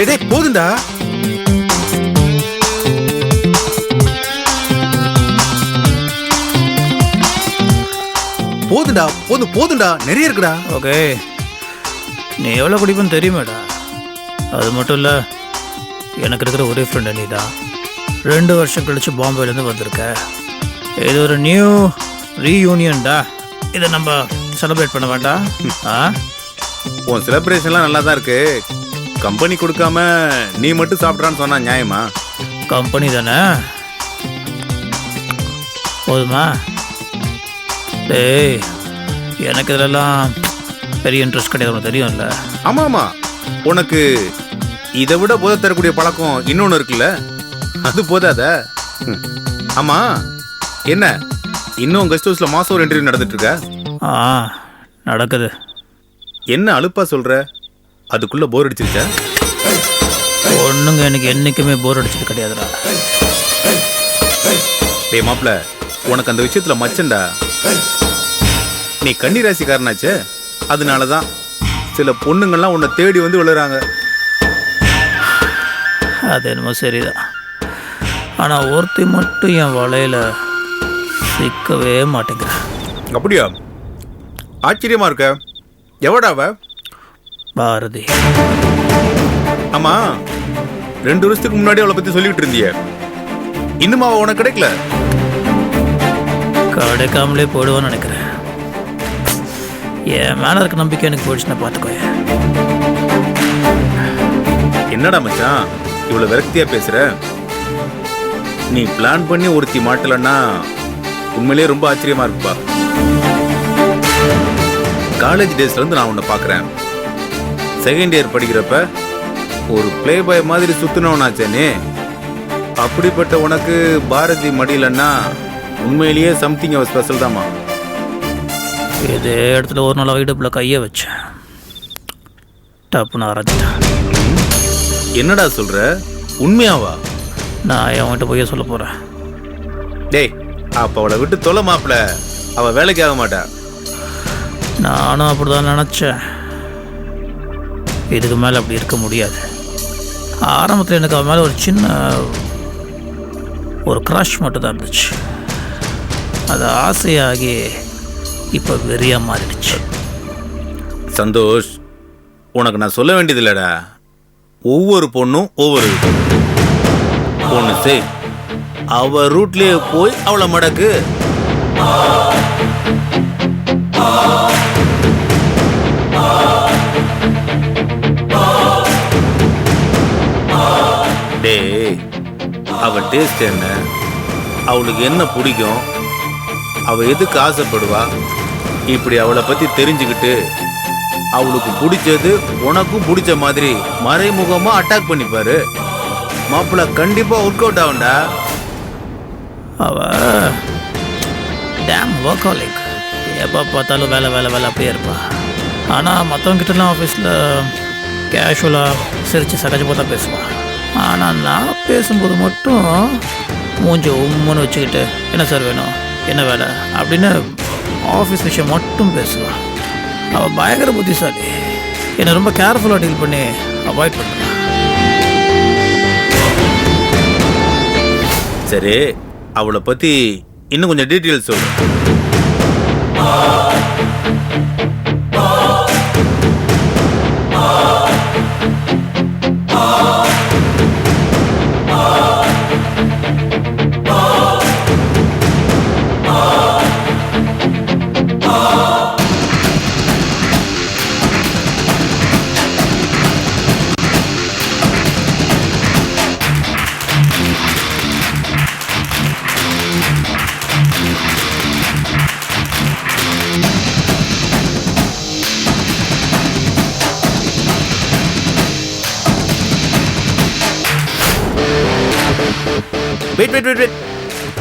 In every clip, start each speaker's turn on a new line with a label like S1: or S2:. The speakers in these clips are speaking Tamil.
S1: டேய் போதுண்டா. போதுண்டா போதுண்டா நிறைய இருக்குடா.
S2: ஓகே, நீ எவ்வளோ குடிப்பேன்னு தெரியுமேடா. அது மட்டும் இல்லை, எனக்கு இருக்கிற ஒரே ஃப்ரெண்டு நீ தான். 2 வருஷம் கழிச்சு பாம்பேலேருந்து வந்திருக்க. இது ஒரு நியூ ரீயூனியன்டா. இதை நம்ம செலிப்ரேட் பண்ண வேண்டாம்?
S1: உன் செலிப்ரேஷன்லாம் நல்லா தான் இருக்கு. கம்பெனி கொடுக்காம நீ மட்டும் சாப்பிட்றான்னு சொன்னா நியாயமா?
S2: கம்பெனி தானே, போதுமா? டேய், எனக்கு இதிலெல்லாம் பெரிய இன்ட்ரெஸ்ட் கிடையாது, உனக்கு தெரியும்ல.
S1: ஆமாம் ஆமாம், உனக்கு இதை விட போதை தரக்கூடிய பழக்கம் இன்னொன்று இருக்குல்ல, அது போதாத? ஆமாம், என்ன இன்னும் கெஸ்ட் ஹவுஸில் மாதம் ஒரு இன்டர்வியூ நடந்துட்டு இருக்க?
S2: நடக்குது.
S1: என்ன அலுப்பா சொல்கிற? அதுக்குள்ளே போர் அடிச்சிருச்சா?
S2: ஒன்றுங்க, எனக்கு என்றைக்குமே போர் அடிச்சது கிடையாதுடா.
S1: டேய் மாப்பிள்ள, உனக்கு அந்த விஷயத்தில் மச்சண்டா. நீ கன்னி ராசிக்காரனாச்சே, அதனால தான் சில பொண்ணுங்கள்லாம் உன்னை தேடி வந்து விழுறாங்க.
S2: அது என்னமோ சரிதான். ஆனால் ஒருத்தி மட்டும் என் வலையில் சிக்கவே மாட்டேங்கிறேன்.
S1: அப்படியா? ஆச்சரியமா இருக்க. எவடாவ?
S2: பாரதி.
S1: ஆமா, 2 வருஷத்துக்கு முன்னாடி அவளை பத்தி சொல்லிட்டு இருந்திய, இன்னும் அவ உனக்கு கிடைக்கல?
S2: கிடைக்காமலே போடுவான்னு நினைக்கிறேன். என் மேல இருக்க நம்பிக்கை எனக்கு போயிடுச்சுன்னா பார்த்துக்கோ.
S1: என்னடா மச்சான் இவ்வளவு விரக்தியா பேசுற? நீ பிளான் பண்ணி ஒருத்தி மாட்டலன்னா உண்மையிலேயே ரொம்ப ஆச்சரியமா இருக்குப்பா. காலேஜ் டேஸ்ல இருந்து நான் உன்னை பாக்குறேன். செகண்ட் இயர் படிக்கிறப்ப ஒரு பிளே பாய் மாதிரி சுத்தினவனாச்சேனே. அப்படிப்பட்ட உனக்கு பாரதி மடியலன்னா உண்மையிலேயே சம்திங் அவ ஸ்பெஷல் தாமா.
S2: இதே இடத்துல ஒரு நாள் இடுப்பில் கையை வச்சேன், டப்புன்னு அரைச்சிட்டேன்.
S1: என்னடா சொல்ற? உண்மையாவா?
S2: நான் அவன்கிட்ட போய் சொல்ல போறேன்.
S1: டேய், அப்ப அவளை விட்டு தொலை மாப்பிள, அவ வேலைக்கு ஆக மாட்டா.
S2: நானும் அப்படிதான் நினச்சேன். இதுக்கு மேலே அப்படி இருக்க முடியாது. ஆரம்பத்தில் எனக்கு அவன் மேலே ஒரு சின்ன ஒரு க்ரஷ் மட்டும் தான் இருந்துச்சு. அது ஆசையாகி இப்போ வெறியாக மாறிடுச்சு.
S1: சந்தோஷ், உனக்கு நான் சொல்ல வேண்டியது இல்லடா. ஒவ்வொரு பொண்ணும் ஒவ்வொரு பொண்ணு செய், அவ ரூட்லயே போய் அவளை மடக்கு. டேய், அவ டேஸ்ட் என்ன, அவளுக்கு என்ன பிடிக்கும், அவ எதுக்கு ஆசைப்படுவா, இப்படி அவளை பத்தி தெரிஞ்சுக்கிட்டு அவளுக்கு பிடிச்சது உனக்கும் பிடிச்ச மாதிரி மறைமுகமா அட்டாக் பண்ணிப்பாரு. மாப்பிள்ள கண்டிப்பா ஒர்க் அவுட் ஆகும்டா.
S2: அவ டேம் ஒர்க்காலிக், எப்போ பார்த்தாலும் வேலை வேலை வேலை அப்படியே இருப்பா. ஆனால் மற்றவங்கிட்டலாம் ஆஃபீஸில் கேஷுவலாக சிரித்து சகஜமாக தான் பேசுவாள். ஆனால் நான் பேசும்போது மட்டும் மூஞ்சி உம்முன்னு வச்சுக்கிட்டு என்ன சார் வேணும், என்ன வேலை அப்படின்னு ஆஃபீஸ் விஷயம் மட்டும் பேசுவாள். அவள் பயங்கர புத்திசாலி. என்னை ரொம்ப கேர்ஃபுல்லாக டீல் பண்ணி அவாய்ட் பண்ணுறான்.
S1: சரி, அவளை பற்றி இன்னும் கொஞ்சம் டீட்டெயில்ஸ் சொல்லு.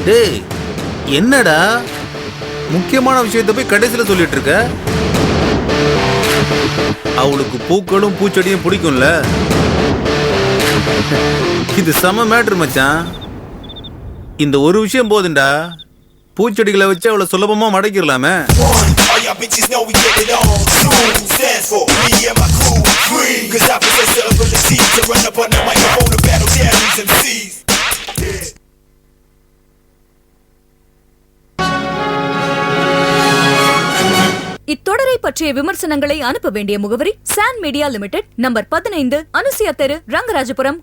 S1: டேய், என்னடா முக்கியமான விஷயத்தை போய் கடைசியில் சொல்லிட்டு இருக்க? அவளுக்கு பூக்களும் பூச்செடியும் பிடிக்கும்ல, இது செம மேட்ரு மச்சான். இந்த ஒரு விஷயம் போதுண்டா, பூச்செடிகளை வச்சு அவளை சுலபமா மடக்கிடலாமே.
S3: run up on the microphone to battle these MCs.
S4: இத்தொடரை பற்றிய விமர்சனங்களை அனுப்ப வேண்டிய முகவரி சான் மீடியா லிமிடெட், நம்பர் 15, அனுசியா தெரு, ரங்கராஜபுரம்,